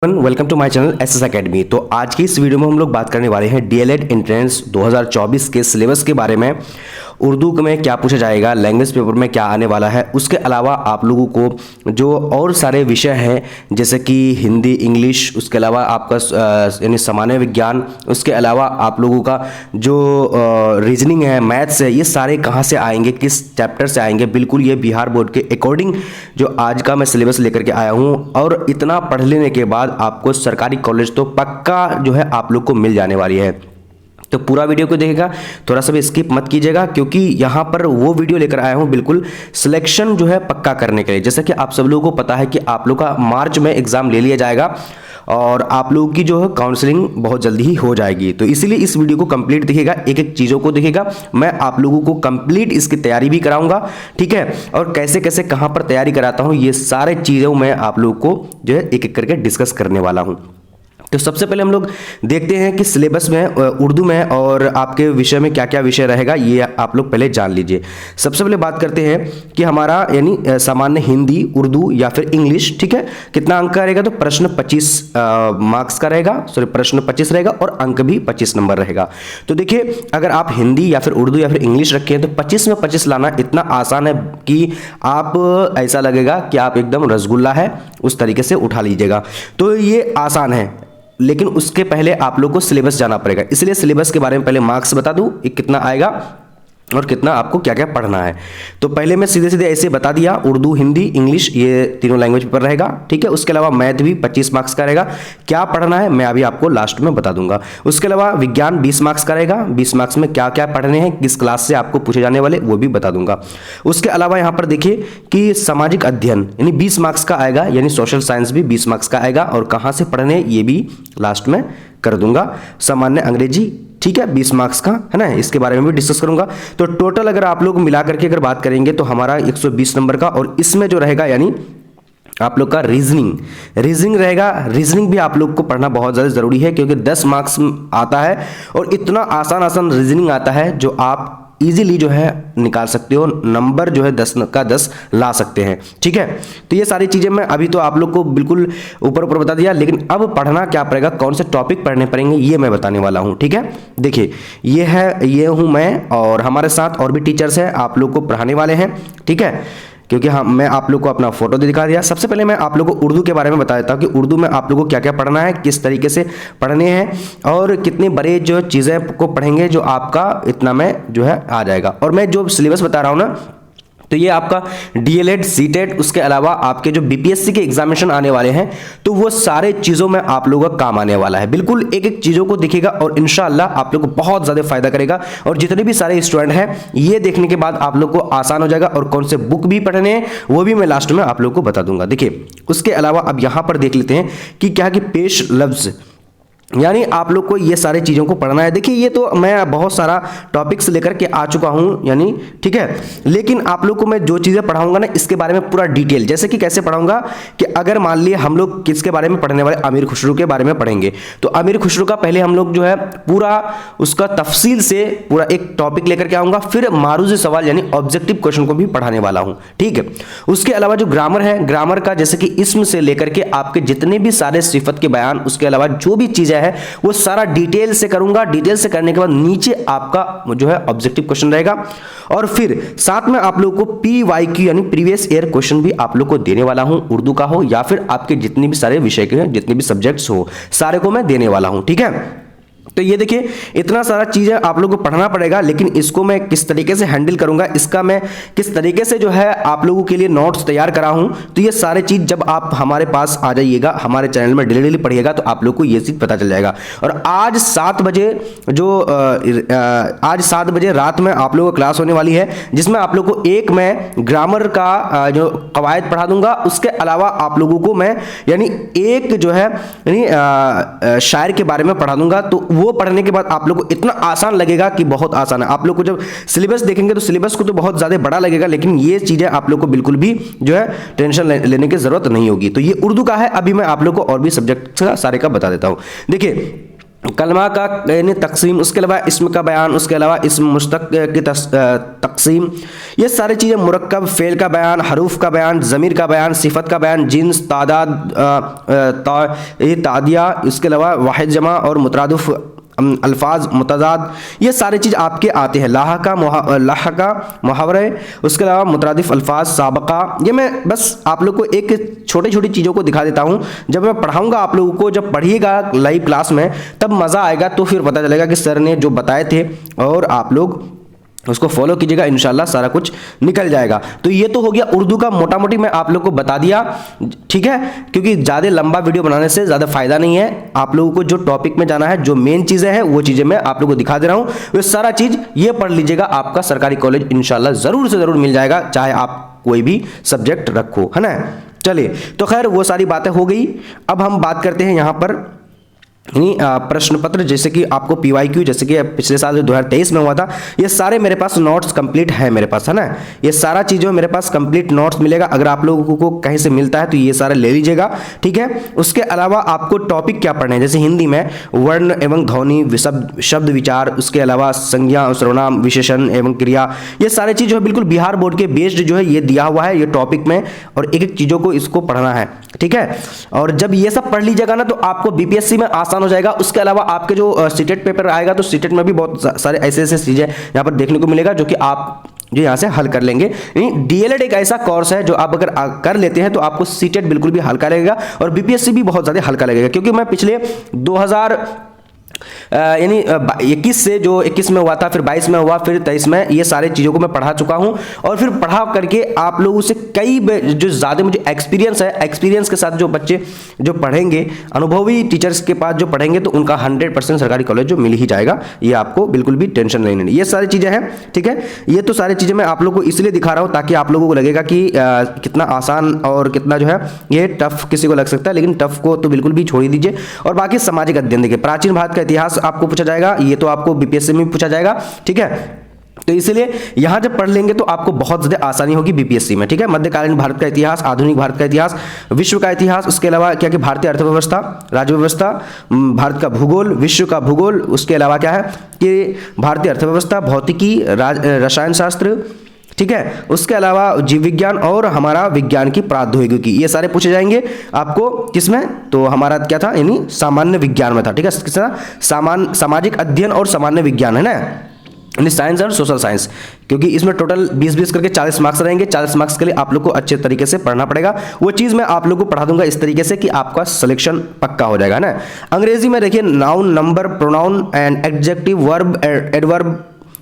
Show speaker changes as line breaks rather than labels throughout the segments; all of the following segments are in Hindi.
Welcome to my channel SS academy. तो आज की इस वीडियो में हम लोग बात करने वाले हैं डीएलएड एंट्रेंस 2024 के सिलेबस के बारे में। उर्दू में क्या पूछा जाएगा, लैंग्वेज पेपर में क्या आने वाला है, उसके अलावा आप लोगों को जो और सारे विषय हैं जैसे कि हिंदी, इंग्लिश, उसके अलावा आपका यानी सामान्य विज्ञान, उसके अलावा आप लोगों का जो रीजनिंग है, मैथ्स है, ये सारे कहाँ से आएंगे, किस चैप्टर से आएंगे, बिल्कुल ये बिहार बोर्ड के अकॉर्डिंग जो आज का मैं सिलेबस लेकर के आया हूँ। और इतना पढ़ लेने के बाद आपको सरकारी कॉलेज तो पक्का जो है आप लोग को मिल जाने वाली है। तो पूरा वीडियो को देखिएगा, थोड़ा सा भी स्किप मत कीजिएगा, क्योंकि यहाँ पर वो वीडियो लेकर आया हूँ बिल्कुल सिलेक्शन जो है पक्का करने के लिए। जैसे कि आप सब लोगों को पता है कि आप लोग का मार्च में एग्जाम ले लिया जाएगा और आप लोगों की जो है काउंसलिंग बहुत जल्दी ही हो जाएगी। तो इसीलिए इस वीडियो को कंप्लीट देखिएगा, एक एक चीज़ों को देखिएगा। मैं आप लोगों को कंप्लीट इसकी तैयारी भी कराऊंगा, ठीक है, और कैसे कैसे कहाँ पर तैयारी कराता हूँ ये सारे चीज़ें मैं आप लोगों को जो है एक एक करके डिस्कस करने वाला हूँ। तो सबसे पहले हम लोग देखते हैं कि सिलेबस में उर्दू में और आपके विषय में क्या क्या विषय रहेगा, ये आप लोग पहले जान लीजिए। सबसे पहले बात करते हैं कि हमारा यानी सामान्य हिंदी, उर्दू या फिर इंग्लिश, ठीक है, कितना अंक का रहेगा। तो प्रश्न 25 मार्क्स का रहेगा, प्रश्न 25 रहेगा और अंक भी 25 नंबर रहेगा। तो देखिए, अगर आप हिंदी या फिर उर्दू या फिर इंग्लिश रखे हैं तो 25 में 25 लाना इतना आसान है कि आप ऐसा लगेगा कि आप एकदम रसगुल्ला है, उस तरीके से उठा लीजिएगा। तो ये आसान है, लेकिन उसके पहले आप लोग को सिलेबस जाना पड़ेगा। इसलिए सिलेबस के बारे में पहले मार्क्स बता दूं, कितना आएगा और कितना आपको क्या क्या पढ़ना है। तो पहले मैं सीधे सीधे ऐसे बता दिया, उर्दू, हिंदी, इंग्लिश, ये तीनों लैंग्वेज पेपर रहेगा, ठीक है। उसके अलावा मैथ भी 25 मार्क्स का रहेगा। क्या पढ़ना है मैं अभी आपको लास्ट में बता दूंगा। उसके अलावा विज्ञान 20 मार्क्स का रहेगा, 20 मार्क्स में क्या क्या पढ़ने हैं, किस क्लास से आपको पूछे जाने वाले वो भी बता दूंगा। उसके अलावा यहाँ पर देखिए कि सामाजिक अध्ययन यानी 20 मार्क्स का आएगा, यानी सोशल साइंस भी 20 मार्क्स का आएगा और कहाँ से पढ़ने ये भी लास्ट में कर दूंगा। सामान्य अंग्रेजी, ठीक है, 20 मार्क्स का है ना, इसके बारे में भी डिस्कस करूंगा। तो टोटल अगर आप लोग मिला करके अगर बात करेंगे तो हमारा 120 नंबर का, और इसमें जो रहेगा यानी आप लोग का रीजनिंग रहेगा। रीजनिंग भी आप लोग को पढ़ना बहुत ज़्यादा जरूरी है, क्योंकि 10 मार्क्स आता है और इतना आसान रीजनिंग आता है जो आप इजीली जो है निकाल सकते हो, नंबर जो है 10 का 10 ला सकते हैं, ठीक है। तो ये सारी चीज़ें मैं अभी तो आप लोग को बिल्कुल ऊपर बता दिया, लेकिन अब पढ़ना क्या पड़ेगा, कौन से टॉपिक पढ़ने पड़ेंगे ये मैं बताने वाला हूँ, ठीक है। देखिए, ये हूँ मैं और हमारे साथ और भी टीचर्स हैं, आप लोग को पढ़ाने वाले हैं, ठीक है, क्योंकि मैं आप लोग को अपना फोटो दिखा दिया। सबसे पहले मैं आप लोग को उर्दू के बारे में बता देता हूँ कि उर्दू में आप लोगों को क्या क्या पढ़ना है, किस तरीके से पढ़ने हैं और कितने बड़े जो चीज़ें को पढ़ेंगे जो आपका इतना में जो है आ जाएगा। और मैं जो सिलेबस बता रहा हूँ ना, तो ये आपका डीएलएड, सीटेट, उसके अलावा आपके जो बीपीएससी के एग्जामिनेशन आने वाले हैं, तो वो सारे चीज़ों में आप लोगों का काम आने वाला है। बिल्कुल एक एक चीज़ों को दिखेगा और इंशाल्लाह आप लोग को बहुत ज़्यादा फायदा करेगा। और जितने भी सारे स्टूडेंट हैं, ये देखने के बाद आप लोग को आसान हो जाएगा और कौन से बुक भी पढ़ने हैं वो भी मैं लास्ट में आप लोग को बता दूंगा। देखिए, उसके अलावा अब यहाँ पर देख लेते हैं कि क्या कि पेश लफ्ज़, यानी आप लोग को ये सारी चीज़ों को पढ़ना है। देखिए, ये तो मैं बहुत सारा टॉपिक्स लेकर के आ चुका हूँ, यानी ठीक है, लेकिन आप लोग को मैं जो चीज़ें पढ़ाऊंगा ना इसके बारे में पूरा डिटेल, जैसे कि कैसे पढ़ाऊंगा कि अगर मान लिए हम लोग किसके बारे में पढ़ने वाले, अमीर खुसरो के बारे में पढ़ेंगे, तो अमीर खुसरो का पहले हम लोग जो है पूरा उसका तफसील से पूरा एक टॉपिक लेकर के आऊँगा, फिर मारूज़ सवाल यानी ऑब्जेक्टिव क्वेश्चन को भी पढ़ाने वाला हूँ, ठीक है। उसके अलावा जो ग्रामर है, ग्रामर का जैसे कि इसम से लेकर के आपके जितने भी सारे सिफत के बयान, उसके अलावा जो भी चीज़ें है वो सारा डिटेल से करूंगा। डिटेल से करने के बाद नीचे आपका जो है ऑब्जेक्टिव क्वेश्चन रहेगा और फिर साथ में आप लोगों को पीवाईक्यू यानी प्रीवियस ईयर क्वेश्चन भी आप लोग को देने वाला हूं, उर्दू का हो या फिर आपके जितने भी सारे विषय के हैं, जितने भी सब्जेक्ट्स हो, सारे को मैं देने वाला हूं, ठीक है। तो ये देखिए, इतना सारा चीज़ें आप लोगों को पढ़ना पड़ेगा, लेकिन इसको मैं किस तरीके से हैंडल करूंगा, इसका मैं किस तरीके से जो है आप लोगों के लिए नोट्स तैयार करा हूं, तो ये सारे चीज़ जब आप हमारे पास आ जाइएगा, हमारे चैनल में डेली पढ़िएगा, तो आप लोग को ये चीज़ पता चल जाएगा। और आज 7 बजे रात में आप लोगों को क्लास होने वाली है, जिसमें आप लोग को एक मैं ग्रामर का जो कवायद पढ़ा दूंगा, उसके अलावा आप लोगों को मैं यानी एक जो है यानी शायर के बारे में पढ़ा दूंगा। तो वो पढ़ने के बाद आप लोग को इतना आसान लगेगा कि बहुत आसान है। आप लोग को जब सिलेबस देखेंगे तो सिलेबस को तो बहुत ज़्यादा बड़ा लगेगा, लेकिन ये चीज़ें आप लोग को बिल्कुल भी जो है टेंशन लेने की ज़रूरत नहीं होगी। तो ये उर्दू का है, अभी मैं आप लोग को और भी सब्जेक्ट का सारे का बता देता हूँ। देखिए, कलमा का यानी तकसीम, उसके अलावा इसम का बयान, उसके अलावा इसम मुश्तक की तकसीम, ये सारी चीज़ें, मुरक्कब फ़ेल का बयान, हरूफ का बयान, ज़मीर का बयान, सिफत का बयान, जिन्स, तादाद, ये तादिया, इसके अलावा वाहिद जमा और मुतरादिफ अल्फाज, मुतजाद, ये सारी चीज़ आपके आते हैं। लाहका, मुहावरे, उसके अलावा मुतरादिफ अल्फाज, साबका, ये मैं बस आप लोग को एक छोटी छोटी चीज़ों को दिखा देता हूँ। जब मैं पढ़ाऊँगा आप लोगों को, जब पढ़िएगा लाइव क्लास में, तब मज़ा आएगा, तो फिर पता चलेगा कि सर ने जो बताए थे और आप लोग उसको फॉलो कीजिएगा, इंशाल्लाह सारा कुछ निकल जाएगा। तो ये तो हो गया उर्दू का, मोटा मोटी मैं आप लोग को बता दिया, ठीक है, क्योंकि ज़्यादा लंबा वीडियो बनाने से ज़्यादा फायदा नहीं है। आप लोगों को जो टॉपिक में जाना है, जो मेन चीज़ें हैं, वो चीज़ें मैं आप लोगों को दिखा दे रहा हूँ। वो सारा चीज़ ये पढ़ लीजिएगा, आपका सरकारी कॉलेज इंशाल्लाह ज़रूर से ज़रूर मिल जाएगा, चाहे आप कोई भी सब्जेक्ट रखो, है ना। चलिए, तो खैर वो सारी बातें हो गई। अब हम बात करते हैं यहाँ पर प्रश्न पत्र, जैसे कि आपको PYQ, जैसे कि पिछले साल जो 2023 में हुआ था, ये सारे मेरे पास नोट्स कंप्लीट है मेरे पास, है ना। ये सारा चीज़ों मेरे पास कंप्लीट नोट्स मिलेगा। अगर आप लोगों को कहीं से मिलता है तो ये सारा ले लीजिएगा, ठीक है। उसके अलावा आपको टॉपिक क्या पढ़ने हैं, जैसे हिंदी में वर्ण एवं ध्वनि, शब्द विचार, उसके अलावा संज्ञा, सर्वनाम, विशेषण एवं क्रिया, ये सारी चीज़ जो है बिल्कुल बिहार बोर्ड के बेस्ड जो है ये दिया हुआ है ये टॉपिक में, और एक एक चीज़ों को इसको पढ़ना है, ठीक है। और जब ये सब पढ़ लीजिएगा ना, तो आपको BPSC में आसान हो जाएगा। उसके अलावा आपके जो सीटेट पेपर आएगा, तो सीटेट में भी बहुत सारे ऐसे ऐसे चीज़ें यहाँ पर देखने को मिलेगा, जो कि आप जो यहाँ से हल कर लेंगे। DLED एक ऐसा कोर्स है जो आप अगर कर लेते हैं तो आपको सीटेट बिल्कुल भी हल्का लगेगा, और BPSC भी बहुत ज़्यादा हल्का लगेगा। क्योंकि मैं पिछले 2000 यानी 21 से, जो 21 में हुआ था, फिर 22 में हुआ, फिर 23 में, ये सारे चीज़ों को मैं पढ़ा चुका हूं। और फिर पढ़ा करके आप लोगों से कई जो ज़्यादा मुझे एक्सपीरियंस है, एक्सपीरियंस के साथ जो बच्चे जो पढ़ेंगे, अनुभवी टीचर्स के पास जो पढ़ेंगे, तो उनका 100% सरकारी कॉलेज जो मिल ही जाएगा। ये आपको बिल्कुल भी टेंशन नहीं लेनी। ये सारी चीज़ें हैं, ठीक है। ये तो सारी चीज़ें मैं आप लोग को इसलिए दिखा रहा हूँ ताकि आप लोगों को लगेगा कि कितना आसान और कितना जो है ये टफ किसी को लग सकता है, लेकिन टफ को तो बिल्कुल भी छोड़ ही दीजिए। और बाकी सामाजिक अध्ययन देखिए, प्राचीन भारत का इतिहास आपको पूछा जाएगा, ये तो आपको BPSC में पूछा जाएगा, ठीक है। तो इसलिए यहां जब पढ़ लेंगे तो आपको बहुत ज्यादा आसानी होगी BPSC में, ठीक है। मध्यकालीन भारत का इतिहास, आधुनिक भारत का इतिहास, विश्व का इतिहास, उसके अलावा क्या कि भारतीय अर्थव्यवस्था, राज्य व्यवस्था, भारत का भूगोल, विश्व का भूगोल, उसके अलावा क्या है कि भारतीय अर्थव्यवस्था, भौतिकी, रसायन शास्त्र, ठीक है। उसके अलावा जीव विज्ञान और हमारा विज्ञान की प्रौद्योगिकी, ये सारे पूछे जाएंगे आपको। किसमें? तो हमारा क्या था, यानी सामान्य विज्ञान में था, ठीक है। किसका? सामाजिक अध्ययन और सामान्य विज्ञान, है ना, यानी साइंस और सोशल साइंस। क्योंकि इसमें टोटल 20-20 करके 40 मार्क्स रहेंगे। 40 मार्क्स के लिए आप लोग को अच्छे तरीके से पढ़ना पड़ेगा। वो चीज़ मैं आप लोग को पढ़ा दूंगा इस तरीके से कि आपका सिलेक्शन पक्का हो जाएगा ना। अंग्रेजी में देखिए, noun, number, pronoun and adjective, verb, adverb,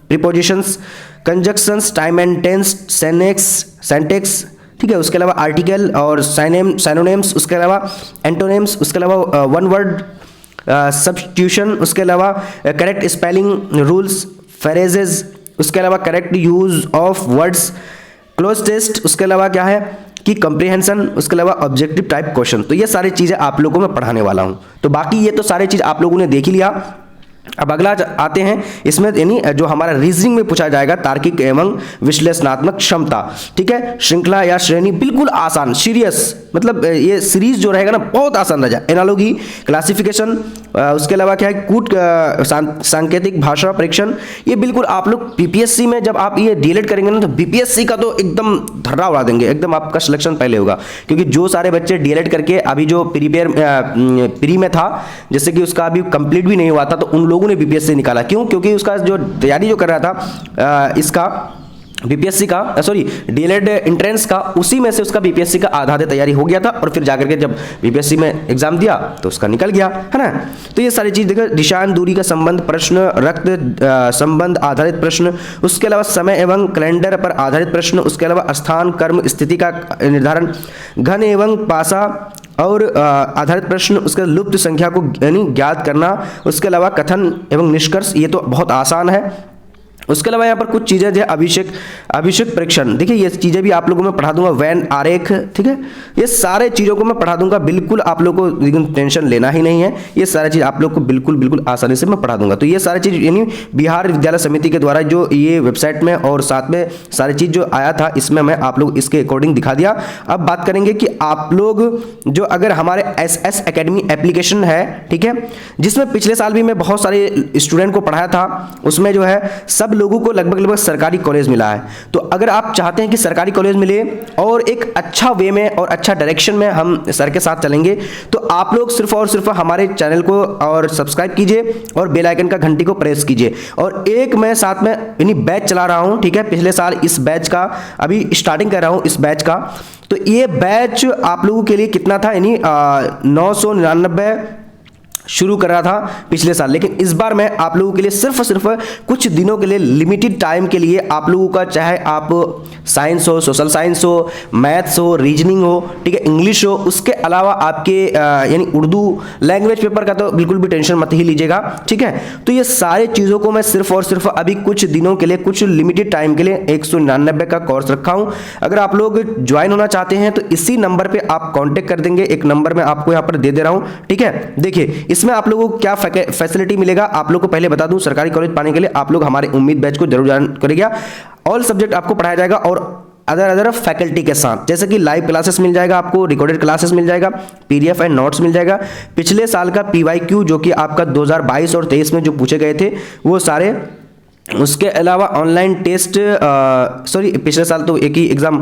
prepositions, conjunctions, time and tense, syntax, ठीक है। उसके अलावा आर्टिकल और साइनोनिम्स, उसके अलावा एंटोनिम्स, उसके अलावा वन वर्ड सब्स्टिट्यूशन, उसके अलावा करेक्ट स्पेलिंग रूल्स, फ्रेजेस, उसके अलावा correct use of words, cloze test, उसके अलावा क्या है कि कंप्रीहेंशन, उसके अलावा ऑब्जेक्टिव टाइप क्वेश्चन। तो ये सारी चीज़ें आप लोगों को मैं पढ़ाने वाला हूँ। तो बाकी ये तो सारी चीज़ आप लोगों ने देख ही लिया। अब अगला आते हैं इसमें, यानी जो हमारा रीजनिंग में पूछा जाएगा, तार्किक एवं विश्लेषणात्मक क्षमता, ठीक है। श्रृंखला या श्रेणी, बिल्कुल आसान, सीरियस, मतलब ये सीरीज जो रहेगा ना बहुत आसान रहेगा। एनालॉगी, क्लासिफिकेशन, उसके अलावा क्या है कूट, सांकेतिक भाषा परीक्षण, ये बिल्कुल आप लोग BPSC में जब आप ये DLED करेंगे ना, तो BPSC का तो एकदम धर्रा उड़ा देंगे, एकदम आपका सिलेक्शन पहले होगा। क्योंकि जो सारे बच्चे DLED करके अभी जो प्री में था, जैसे कि उसका अभी कंप्लीट भी नहीं हुआ था, तो उन लोगों ने BPSC निकाला। क्यों? क्योंकि उसका जो तैयारी जो कर रहा था इसका BPSC का, सॉरी DLED एंट्रेंस का, उसी में से उसका BPSC का आधा तैयारी हो गया था, और फिर जाकर के जब BPSC में एग्जाम दिया तो उसका निकल गया, है ना। तो ये सारी चीज़ देखो, निशान, दूरी का संबंध प्रश्न, रक्त संबंध आधारित प्रश्न, उसके अलावा समय एवं कैलेंडर पर आधारित प्रश्न, उसके अलावा स्थान, कर्म, स्थिति का निर्धारण, घन एवं पासा और आधारित प्रश्न, उसके लुप्त संख्या को यानी ज्ञात करना, उसके अलावा कथन एवं निष्कर्ष, ये तो बहुत आसान है। उसके अलावा यहाँ पर कुछ चीज़ें जो अभिषेक परीक्षण, देखिए ये चीज़ें भी आप लोगों को मैं पढ़ा दूंगा, वैन आरेख, ठीक है, ये सारे चीज़ों को मैं पढ़ा दूंगा, बिल्कुल आप लोगों को टेंशन लेना ही नहीं है, ये सारी चीज़ आप लोग को बिल्कुल आसानी से मैं पढ़ा दूंगा। तो ये सारी चीज़ यानी बिहार विद्यालय समिति के द्वारा जो ये वेबसाइट में और साथ में सारी चीज़ जो आया था इसमें मैं आप लोग इसके अकॉर्डिंग दिखा दिया। अब बात करेंगे कि आप लोग जो अगर हमारे SS एकेडमी एप्लीकेशन है, ठीक है, जिसमें पिछले साल भी मैं बहुत सारे स्टूडेंट को पढ़ाया था, उसमें जो है सब लोगों को लगभग सरकारी कॉलेज मिला है। तो अगर आप चाहते हैं कि सरकारी कॉलेज मिले और एक अच्छा वे में और अच्छा डायरेक्शन में हम सर के साथ चलेंगे, तो आप लोग सिर्फ और सिर्फ हमारे चैनल को और सब्सक्राइब कीजिए और बेल आइकन का घंटी को प्रेस कीजिए। और एक मैं साथ में यानी बैच चला रहा हूं, ठीक है, पिछले साल इस बैच का अभी स्टार्टिंग कर रहा हूं इस बैच का। तो ये बैच आप लोगों के लिए कितना था, यानी 999 शुरू कर रहा था पिछले साल, लेकिन इस बार मैं आप लोगों के लिए सिर्फ और सिर्फ कुछ दिनों के लिए लिमिटेड टाइम के लिए आप लोगों का, चाहे आप साइंस हो, सोशल साइंस हो, मैथ्स हो, रीजनिंग हो, ठीक है, इंग्लिश हो, उसके अलावा आपके यानी उर्दू लैंग्वेज पेपर का तो बिल्कुल भी टेंशन मत ही लीजिएगा, ठीक है। तो ये सारे चीज़ों को मैं सिर्फ और सिर्फ अभी कुछ दिनों के लिए, कुछ लिमिटेड टाइम के लिए 199 का कोर्स रखा हूँ। अगर आप लोग ज्वाइन होना चाहते हैं तो इसी नंबर पर आप कॉन्टेक्ट कर देंगे, एक नंबर मैं आपको यहाँ पर दे दे रहा हूँ, ठीक है। देखिए इसमें आप लोगों को क्या फैसिलिटी मिलेगा, आप लोग को पहले बता दूं, सरकारी कॉलेज पाने के लिए आप लोग हमारे उम्मीद बैच को जरूर ज्वाइन करिएगा। ऑल सब्जेक्ट आपको पढ़ाया जाएगा और अदर फैकल्टी के साथ, जैसे कि लाइव क्लासेस मिल जाएगा, आपको रिकॉर्डेड क्लासेस मिल जाएगा, PDF एंड नोट्स मिल जाएगा, पिछले साल का PYQ जो कि आपका 2022 और 23 में जो पूछे गए थे वो सारे, उसके अलावा ऑनलाइन टेस्ट, सॉरी पिछले साल तो एक ही एग्जाम,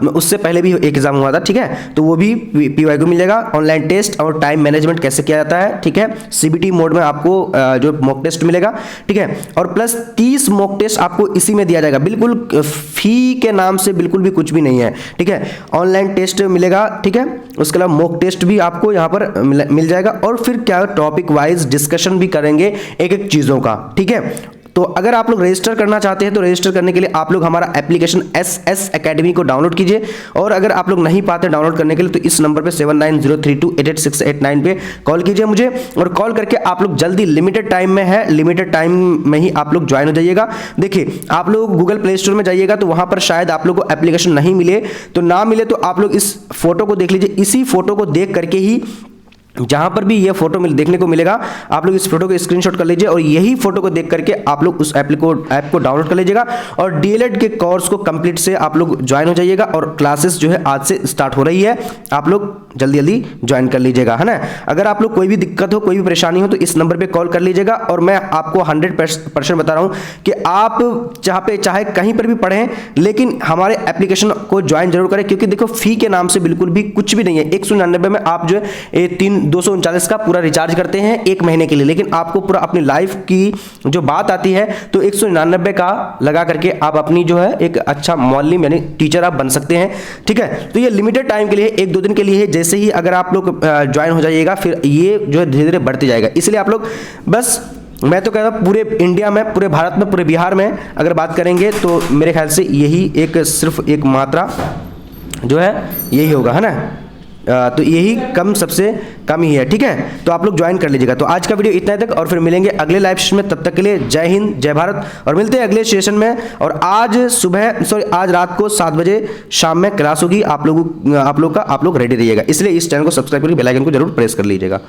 उससे पहले भी एक एग्जाम हुआ था, ठीक है, तो वो भी PYQ मिल जाएगा, ऑनलाइन टेस्ट और टाइम मैनेजमेंट कैसे किया जाता है, ठीक है, CBT मोड में आपको जो मॉक टेस्ट मिलेगा, ठीक है, और प्लस 30 मॉक टेस्ट आपको इसी में दिया जाएगा, बिल्कुल फी के नाम से बिल्कुल भी कुछ भी नहीं है, ठीक है, ऑनलाइन टेस्ट मिलेगा, ठीक है, उसके अलावा मॉक टेस्ट भी आपको यहाँ पर मिल जाएगा, और फिर क्या टॉपिक वाइज डिस्कशन भी करेंगे एक एक चीज़ों का, ठीक है। तो अगर आप लोग रजिस्टर करना चाहते हैं तो रजिस्टर करने के लिए आप लोग हमारा एप्लीकेशन SS एकेडमी को डाउनलोड कीजिए, और अगर आप लोग नहीं पाते डाउनलोड करने के लिए तो इस नंबर पे 7903288689 पे कॉल कीजिए मुझे, और कॉल करके आप लोग जल्दी, लिमिटेड टाइम में है, लिमिटेड टाइम में ही आप लोग ज्वाइन हो जाइएगा। देखिए आप लोग गूगल प्ले स्टोर में जाइएगा तो वहां पर शायद आप लोग को एप्लीकेशन नहीं मिले, तो ना मिले तो आप लोग इस फोटो को देख लीजिए, इसी फोटो को देख करके ही जहां पर भी ये फोटो देखने को मिलेगा आप लोग इस फोटो को स्क्रीनशॉट कर लीजिए, और यही फोटो को देख करके आप लोग उस ऐप को डाउनलोड कर लीजिएगा, और DLED के कोर्स को कंप्लीट से आप लोग ज्वाइन हो जाइएगा। और क्लासेस जो है आज से स्टार्ट हो रही है, आप लोग जल्दी ज्वाइन कर लीजिएगा, है ना। अगर आप लोग कोई भी दिक्कत हो, कोई भी परेशानी हो तो इस नंबर पे कॉल कर लीजिएगा, और मैं आपको 100% बता रहा हूं कि आप चाहे कहीं पर भी पढ़ें, लेकिन हमारे एप्लीकेशन को ज्वाइन जरूर करें, क्योंकि देखो फी के नाम से बिल्कुल भी कुछ भी नहीं है। 199 में आप जो है 239 का पूरा रिचार्ज करते हैं एक महीने के लिए, लेकिन आपको पूरा अपनी लाइफ की जो बात आती है तो 199 का लगा करके आप अपनी जो है एक अच्छा मौलवी यानी टीचर आप बन सकते हैं, ठीक है। तो ये लिमिटेड टाइम के लिए, 1-2 दिन के लिए है, जैसे ही अगर आप लोग ज्वाइन हो जाइएगा फिर ये जो है धीरे धीरे बढ़ते जाएगा। इसलिए आप लोग बस, मैं तो कहता हूँ पूरे इंडिया में, पूरे भारत में, पूरे बिहार में अगर बात करेंगे तो मेरे ख्याल से यही एक सिर्फ एक मात्रा जो है यही होगा, है ना। तो यही सबसे कम ही है, ठीक है। तो आप लोग ज्वाइन कर लीजिएगा। तो आज का वीडियो इतना तक, और फिर मिलेंगे अगले लाइव सेशन में, तब तक के लिए जय हिंद, जय भारत, और मिलते हैं अगले सेशन में। और आज रात को 7 बजे शाम में क्लास होगी, आप लोग रेडी रहिएगा, इसलिए इस चैनल को सब्सक्राइब करके बेल आइकन को जरूर प्रेस कर लीजिएगा।